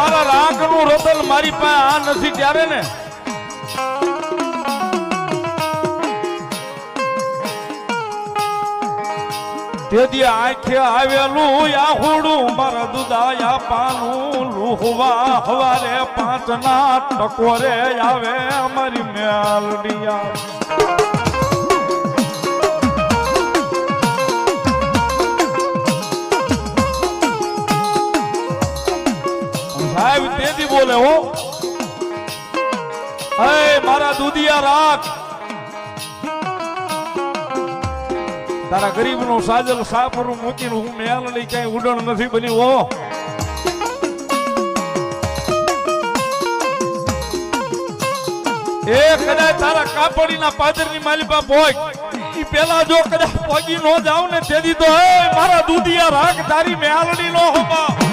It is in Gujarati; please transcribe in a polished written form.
મારા રાખનું રતન મારી પાસે આ નથી ત્યારે ને તેથી આંખે આવેલું આહુડું મારા દુદાયા પાનું લુહવા હવારે 5 ના ટકોરે આવે અમારી મેલડિયા સાહેબ તેથી બોલે હો હે મારા દુધિયા રાખ તારા ગરીબ નો સાજલ સાપરું મૂકીને હું મેલડી કઈ ઉડણ નથી બની હો એ કદાચ તારા કાપડીના પાદરની માલિપા પોગ ઈ પેલા જો કદાચ પોગી નો જાવ ને તેથી તો હે મારા દુધિયા રાખ તારી મેલડી નો હોબા